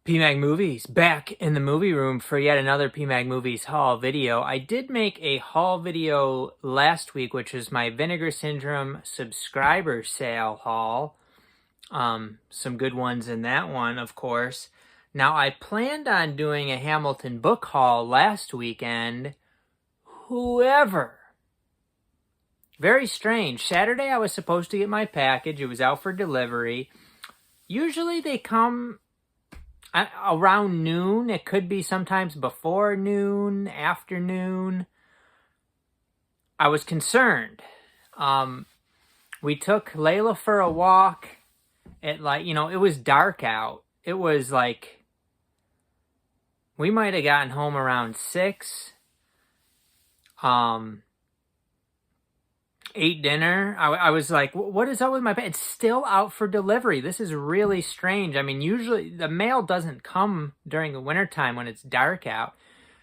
PMag Movies, back in the movie room for yet another PMag Movies haul video. I did make a haul video last week, which was my Vinegar Syndrome subscriber sale haul. Some good ones in that one, of course. Now, I planned on doing a Hamilton book haul last weekend. However, very strange. Saturday, I was supposed to get my package. It was out for delivery. Usually, they come around noon. It could be sometimes before noon, afternoon. I was concerned. We took Layla for a walk. It was dark out. It was like, we might have gotten home around 6. Ate dinner. I was like, what is up with my bag? It's still out for delivery. This is really strange. I mean, usually the mail doesn't come during the wintertime when it's dark out.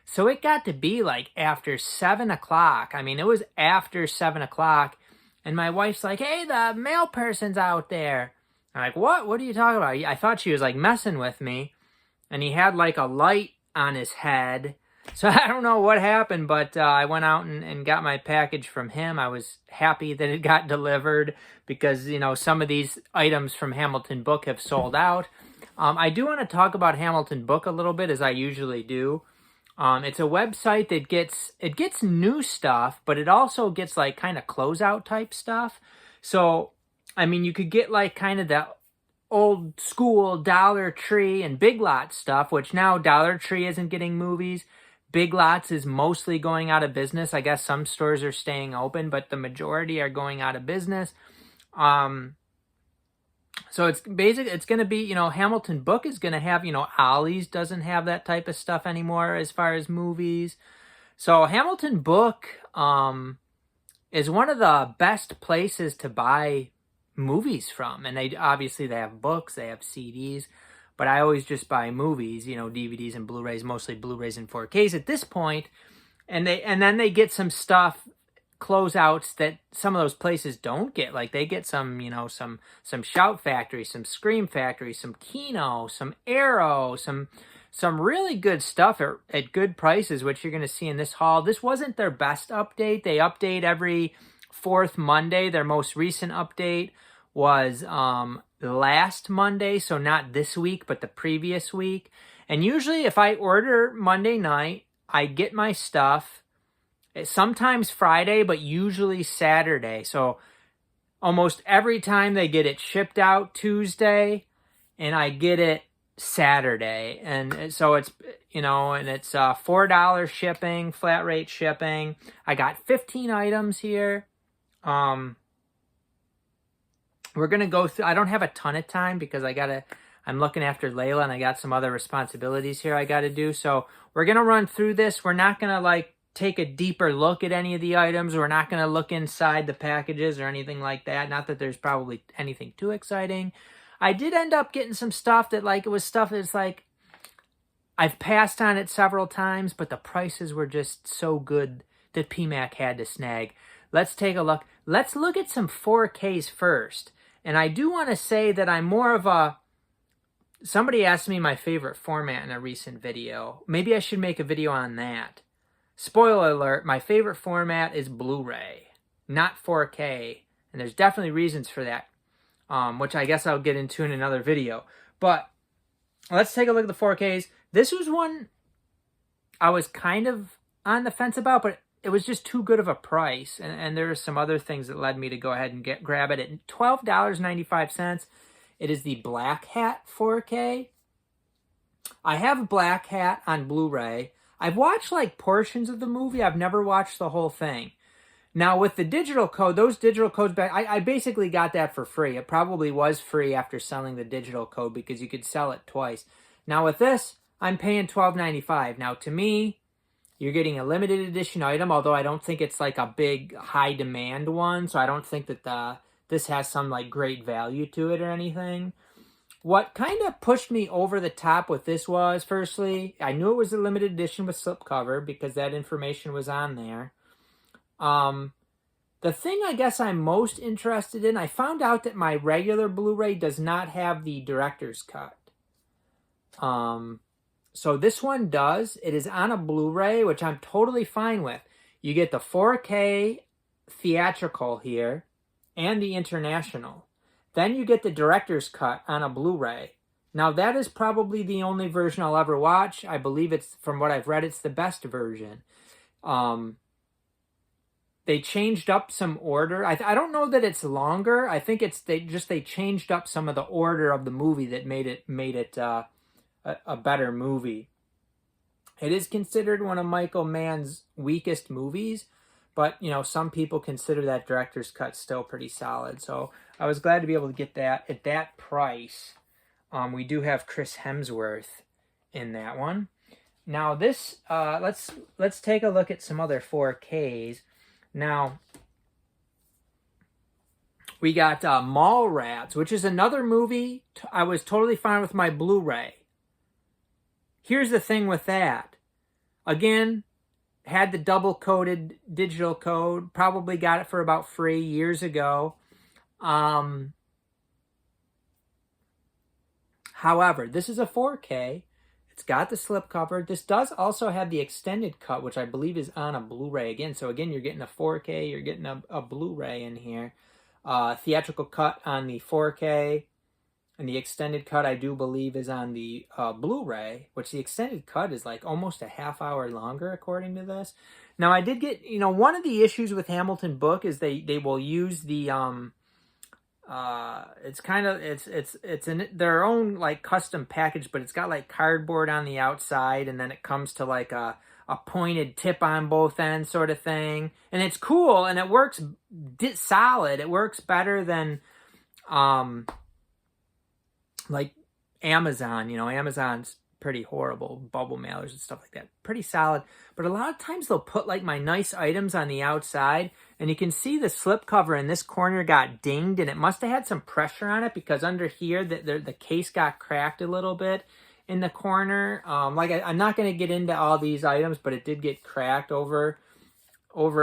So it got to be like after 7 o'clock. I mean, it was after 7 o'clock. And my wife's like, hey, the mail person's out there. I'm like, what? What are you talking about? I thought she was like messing with me. And he had like a light on his head. So I don't know what happened, but I went out and got my package from him. I was happy that it got delivered because, some of these items from Hamilton Book have sold out. I do want to talk about Hamilton Book a little bit, as I usually do. It's a website that gets new stuff, but it also gets like kind of closeout type stuff. So, I mean, you could get like kind of the old school Dollar Tree and Big Lots stuff, which now Dollar Tree isn't getting movies. Big Lots is mostly going out of business. I guess some stores are staying open, but the majority are going out of business. So it's going to be, Hamilton Book is going to have, Ollie's doesn't have that type of stuff anymore as far as movies. So Hamilton Book is one of the best places to buy movies from. And they have books, they have CDs. But I always just buy movies, DVDs and Blu-rays, mostly Blu-rays and 4Ks at this point. And then they get some stuff, closeouts that some of those places don't get. Like they get some, some Shout Factory, some Scream Factory, some Kino, some Arrow, some really good stuff at good prices, which you're going to see in this haul. This wasn't their best update. They update every 4th Monday. Their most recent update was last Monday, so not this week, but the previous week. And usually if I order Monday night, I get my stuff sometimes Friday, but usually Saturday. So almost every time they get it shipped out Tuesday, and I get it Saturday. And so it's, and it's $4 shipping, flat rate shipping. I got 15 items here. We're going to go through, I don't have a ton of time because I'm looking after Layla and I got some other responsibilities here I got to do. So we're going to run through this. We're not going to take a deeper look at any of the items. We're not going to look inside the packages or anything like that. Not that there's probably anything too exciting. I did end up getting some stuff that it was stuff that's like, I've passed on it several times, but the prices were just so good that PMAC had to snag. Let's take a look. Let's look at some 4Ks first. And I do want to say that I'm more of somebody asked me my favorite format in a recent video. Maybe I should make a video on that. Spoiler alert, my favorite format is Blu-ray, not 4K. And there's definitely reasons for that, which I guess I'll get into in another video. But let's take a look at the 4Ks. This was one I was kind of on the fence about, but it was just too good of a price, and there are some other things that led me to go ahead and grab it at $12.95. It is the Black Hat 4K. I have Black Hat on Blu-ray. I've watched portions of the movie. I've never watched the whole thing. Now with the digital code, those digital codes back, I basically got that for free. It probably was free after selling the digital code because you could sell it twice. Now with this, I'm paying $12.95. Now to me, you're getting a limited edition item, although I don't think it's like a big high demand one. So I don't think that this has some great value to it or anything. What kind of pushed me over the top with this was, firstly, I knew it was a limited edition with slipcover because that information was on there. The thing I guess I'm most interested in, I found out that my regular Blu-ray does not have the director's cut. So this one does. It is on a Blu-ray, which I'm totally fine with. You get the 4K theatrical here and the international. Then you get the director's cut on a Blu-ray. Now that is probably the only version I'll ever watch. I believe it's, from what I've read, it's the best version. They changed up some order. I don't know that it's longer. I think it's they changed up some of the order of the movie that made it a better movie. It is considered one of Michael Mann's weakest movies, but you know, some people consider that director's cut still pretty solid. So I was glad to be able to get that at that price. We do have Chris Hemsworth in that one. Now this, let's take a look at some other 4Ks. Now, we got Mallrats, which is another movie I was totally fine with my Blu-ray. Here's the thing with that. Again, had the double-coded digital code. Probably got it for about free years ago. However, this is a 4K. It's got the slipcover. This does also have the extended cut, which I believe is on a Blu-ray again. So again, you're getting a 4K, you're getting a Blu-ray in here. Theatrical cut on the 4K, and the extended cut I do believe is on the Blu-ray, which the extended cut is like almost a half hour longer according to this. Now I did get, you know, one of the issues with Hamilton Book is they will use the it's kind of it's in their own like custom package, but it's got like cardboard on the outside, and then it comes to like a pointed tip on both ends sort of thing, and it's cool and it works solid. It works better than like Amazon. You know, Amazon's pretty horrible, bubble mailers and stuff like that, pretty solid, but a lot of times they'll put like my nice items on the outside, and you can see the slipcover in this corner got dinged, and it must have had some pressure on it, because under here the case got cracked a little bit in the corner. I'm not going to get into all these items, but it did get cracked over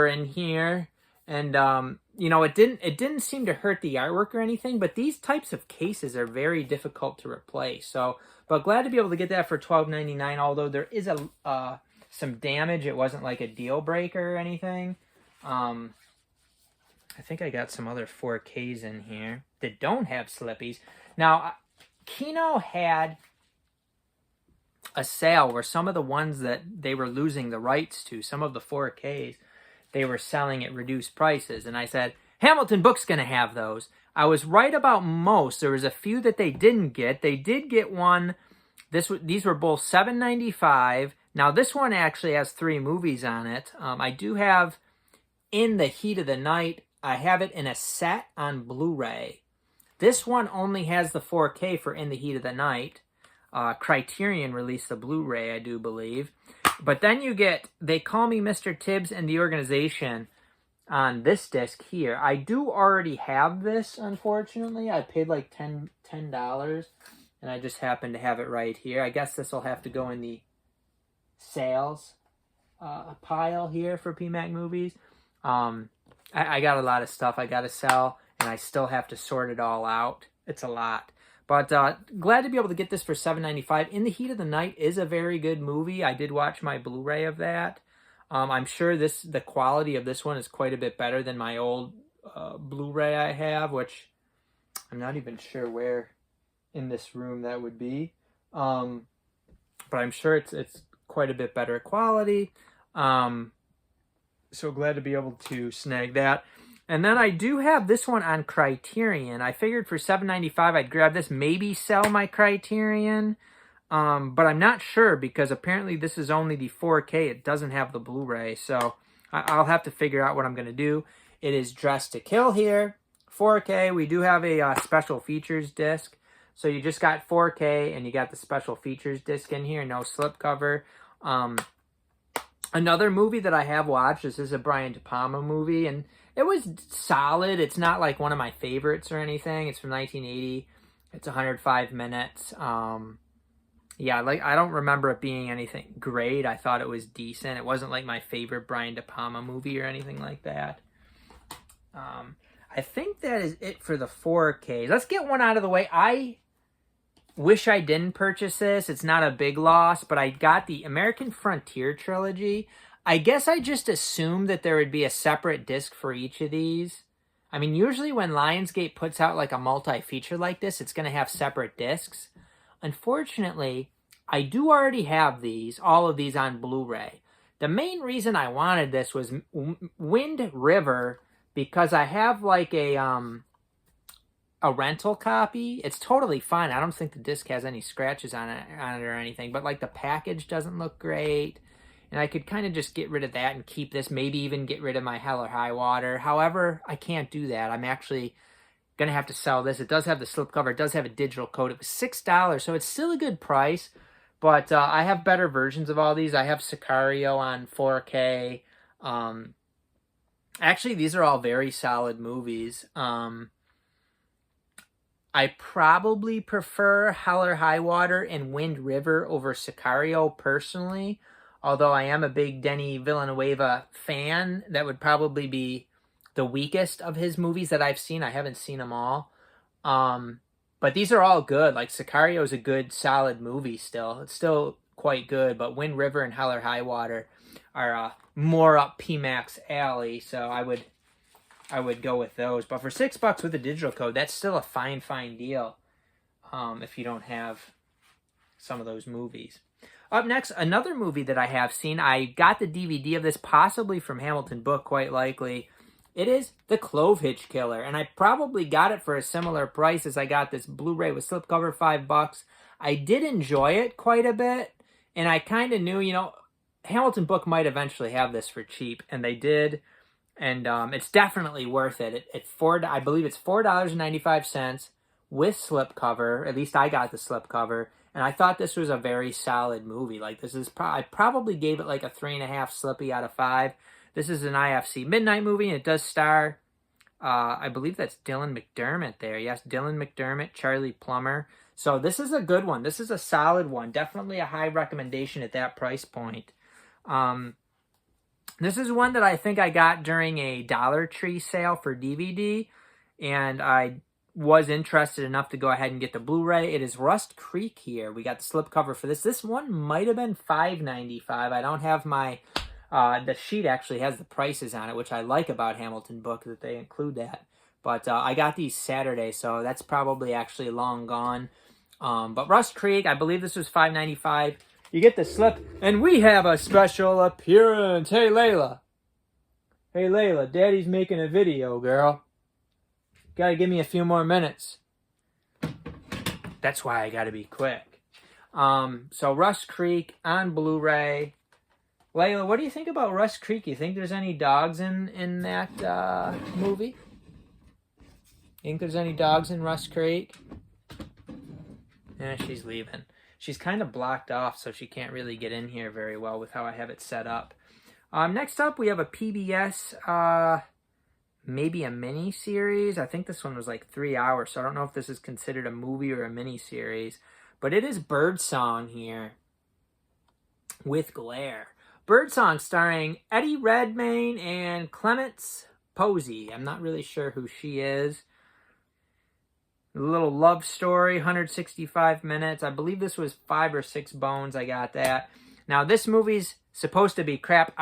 in here, and you know, it didn't seem to hurt the artwork or anything, but these types of cases are very difficult to replace. So, but glad to be able to get that for $12.99. Although there is some damage, it wasn't like a deal breaker or anything. I think I got some other 4Ks in here that don't have slippies. Now, Kino had a sale where some of the ones that they were losing the rights to, some of the 4Ks, they were selling at reduced prices. And I said, Hamilton Book's going to have those. I was right about most. There was a few that they didn't get. They did get one. These were both $7.95. Now, this one actually has 3 movies on it. I do have In the Heat of the Night. I have it in a set on Blu-ray. This one only has the 4K for In the Heat of the Night. Criterion released the Blu-ray, I do believe. But then you get They Call Me Mr. Tibbs and the Organization on this disc here. I do already have this, unfortunately. I paid like $10, and I just happen to have it right here. I guess this will have to go in the sales pile here for PMAC movies. I got a lot of stuff I got to sell, and I still have to sort it all out. It's a lot. But glad to be able to get this for $7.95. In the Heat of the Night is a very good movie. I did watch my Blu-ray of that. I'm sure the quality of this one is quite a bit better than my old Blu-ray I have, which I'm not even sure where in this room that would be. But I'm sure it's quite a bit better quality. So glad to be able to snag that. And then I do have this one on Criterion. I figured for $7.95 I'd grab this, maybe sell my Criterion. But I'm not sure, because apparently this is only the 4K. It doesn't have the Blu-ray. So I'll have to figure out what I'm going to do. It is Dressed to Kill here. 4K. We do have a special features disc. So you just got 4K and you got the special features disc in here. No slipcover. Another movie that I have watched, this is a Brian De Palma movie, and it was solid. It's not like one of my favorites or anything. It's from 1980. It's 105 minutes. Yeah, like I don't remember it being anything great. I thought it was decent. It wasn't like my favorite Brian De Palma movie or anything like that. I think that is it for the 4Ks. Let's get one out of the way. wish I didn't purchase this. It's not a big loss, but I got the American Frontier trilogy. I guess I just assumed that there would be a separate disc for each of these. I mean, usually when Lionsgate puts out like a multi-feature like this, it's going to have separate discs. Unfortunately, I do already have these, all of these on Blu-ray. The main reason I wanted this was Wind River, because I have like a rental copy. It's totally fine. I don't think the disc has any scratches on it or anything, but like the package doesn't look great. And I could kind of just get rid of that and keep this, maybe even get rid of my Hell or High Water. However, I can't do that. I'm actually going to have to sell this. It does have the slipcover. It does have a digital code. It was $6, so it's still a good price. But I have better versions of all these. I have Sicario on 4K. Actually, these are all very solid movies. I probably prefer Hell or High Water and Wind River over Sicario personally. Although I am a big Denis Villeneuve fan, that would probably be the weakest of his movies that I've seen. I haven't seen them all. But these are all good. Like, Sicario is a good, solid movie still. It's still quite good. But Wind River and Hell or High Water are more up PMAX alley. So I would go with those. But for $6 with a digital code, that's still a fine deal if you don't have some of those movies. Up next, another movie that I have seen. I got the DVD of this, possibly from Hamilton Book, quite likely. It is The Clove Hitch Killer, and I probably got it for a similar price as I got this Blu-ray with slipcover, $5. I did enjoy it quite a bit, and I kind of knew, you know, Hamilton Book might eventually have this for cheap, and they did, and it's definitely worth it. I believe it's $4.95 with slipcover. At least I got the slipcover. And I thought this was a very solid movie. Like, this is I probably gave it like a 3.5 slippy out of 5. This is an IFC Midnight movie, and it does star, I believe that's Dylan McDermott there. Yes, Dylan McDermott, Charlie Plummer. So this is a good one. This is a solid one. Definitely a high recommendation at that price point. This is one that I think I got during a Dollar Tree sale for DVD, and I was interested enough to go ahead and get the Blu-ray. It is Rust Creek here. We got the slipcover for this. This one might have been $5.95. I don't have my... the sheet actually has the prices on it, which I like about Hamilton Book, that they include that. But I got these Saturday, so that's probably actually long gone. But Rust Creek, I believe this was $5.95. You get the slip, and we have a special appearance. Hey, Layla. Hey, Layla, Daddy's making a video, girl. Gotta give me a few more minutes. That's why I gotta be quick. So Rust Creek on Blu-ray. Layla, what do you think about Rust Creek? You think there's any dogs in that movie? You think there's any dogs in Rust Creek? Yeah, she's leaving. She's kind of blocked off, so she can't really get in here very well with how I have it set up. Next up, we have a PBS... maybe a mini series. I think this one was like 3 hours, so I don't know if this is considered a movie or a mini series. But it is Birdsong here with Glare. Birdsong starring Eddie Redmayne and Clements Posey. I'm not really sure who she is. A little love story, 165 minutes. I believe this was 5 or 6 bones. I got that. Now, this movie's supposed to be crap.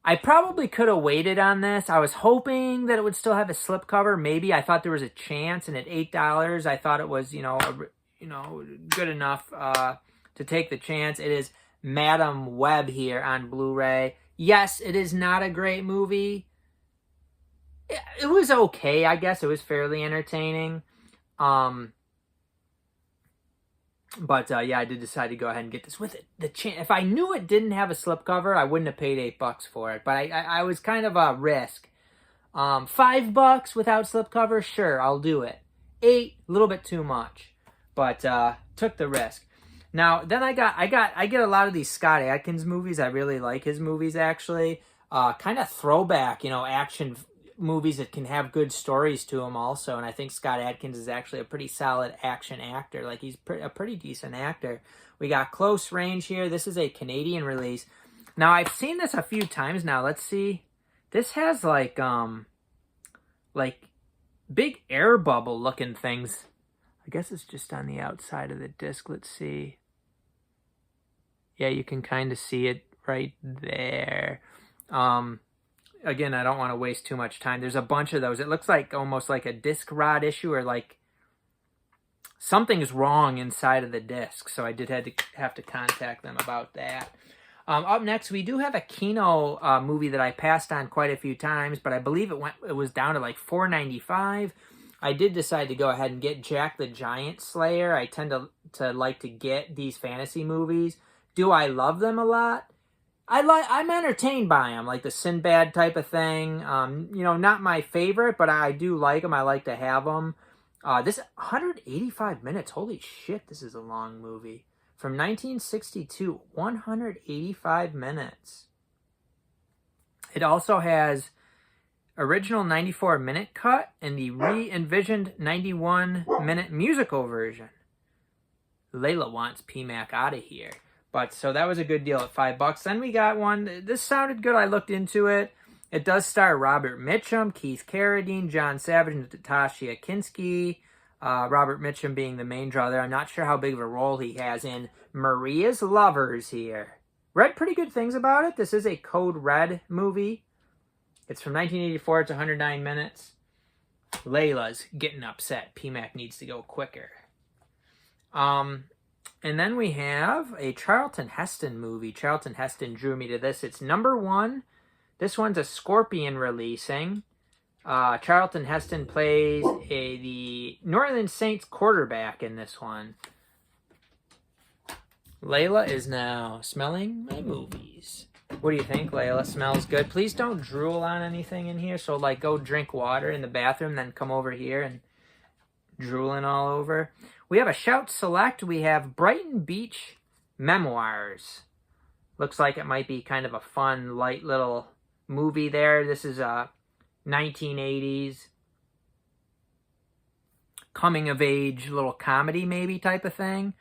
I probably could have waited on this. I was hoping that it would still have a slipcover. Maybe I thought there was a chance, and at $8, I thought it was, good enough to take the chance. It is Madam Web here on Blu-ray. Yes, it is not a great movie. It was okay, I guess. It was fairly entertaining. But yeah, I did decide to go ahead and get this with it. If I knew it didn't have a slipcover, I wouldn't have paid $8 for it. But I was kind of a risk. $5 without slipcover, sure, I'll do it. $8, a little bit too much, but took the risk. Now then, I get a lot of these Scott Adkins movies. I really like his movies actually. Kind of throwback, action movies that can have good stories to them also, and I think Scott Adkins is actually a pretty solid action actor. Like, he's a pretty decent actor. We got Close Range here. This is a Canadian release. Now, I've seen this a few times now. Let's see. This has like big air bubble looking things. I guess it's just on the outside of the disc. Let's see. Yeah, you can kind of see it right there. Again, I don't want to waste too much time. There's a bunch of those. It looks like almost like a disc rot issue, or like something's wrong inside of the disc. So I did have to contact them about that. Up next, we do have a Kino movie that I passed on quite a few times, but I believe it was down to like $4.95. I did decide to go ahead and get Jack the Giant Slayer. I tend to like to get these fantasy movies. Do I love them a lot? I'm entertained by them, like the Sinbad type of thing. Not my favorite, but I do like them. I like to have them. This 185 minutes. Holy shit, this is a long movie. From 1962, 185 minutes. It also has original 94-minute cut and the re-envisioned 91-minute musical version. Layla wants PMAC out of here. But so that was a good deal at $5. Then we got one. This sounded good. I looked into it. It does star Robert Mitchum, Keith Carradine, John Savage, and Natasha Kinski. Robert Mitchum being the main draw there. I'm not sure how big of a role he has in Maria's Lovers here. Read pretty good things about it. This is a Code Red movie. It's from 1984. It's 109 minutes. Layla's getting upset. PMAC needs to go quicker. And then we have a Charlton Heston movie. Charlton Heston drew me to this. It's number 1. This one's a Scorpion releasing. Charlton Heston plays the New Orleans Saints quarterback in this one. Layla is now smelling my movies. What do you think, Layla? Smells good. Please don't drool on anything in here. So, like, go drink water in the bathroom, then come over here and drooling all over. We have a Shout Select. We have Brighton Beach Memoirs. Looks like it might be kind of a fun, light little movie there. This is a 1980s coming-of-age little comedy maybe type of thing.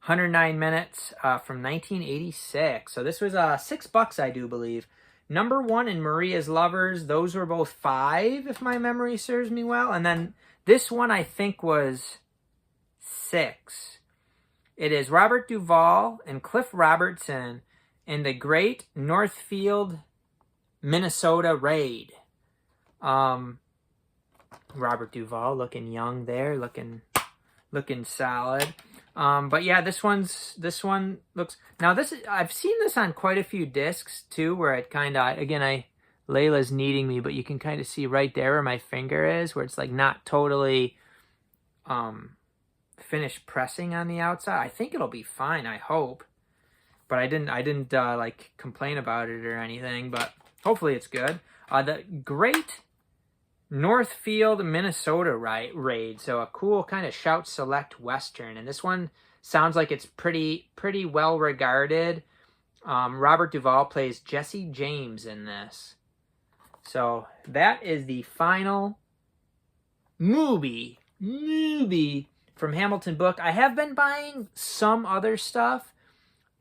109 minutes from 1986. So this was $6, I do believe. Number 1 in Maria's Lovers. Those were both $5, if my memory serves me well. And then this one I think was $6. It is Robert Duvall and Cliff Robertson in the Great Northfield, Minnesota Raid. Robert Duvall looking young there, looking solid. But yeah, this one looks, now I've seen this on quite a few discs too, where it kind of, again, Layla's needing me, but you can kind of see right there where my finger is, where it's like not totally finished pressing on the outside. I think it'll be fine, I hope. But I didn't like complain about it or anything, but hopefully it's good. The Great Northfield, Minnesota Raid. So a cool kind of Shout Select Western. And this one sounds like it's pretty well regarded. Robert Duvall plays Jesse James in this. So that is the final movie from Hamilton Book. I have been buying some other stuff.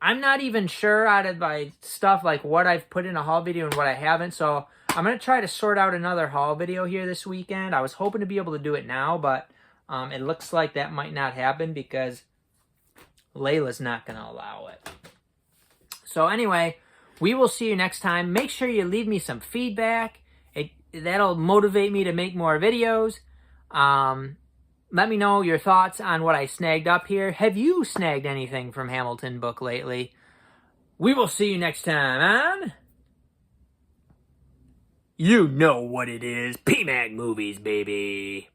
I'm not even sure out of my stuff like what I've put in a haul video and what I haven't. So I'm going to try to sort out another haul video here this weekend. I was hoping to be able to do it now, but it looks like that might not happen because Layla's not going to allow it. So anyway, we will see you next time. Make sure you leave me some feedback. That'll motivate me to make more videos. Let me know your thoughts on what I snagged up here. Have you snagged anything from Hamilton Book lately? We will see you next time on... You know what it is. PMAC Movies, baby.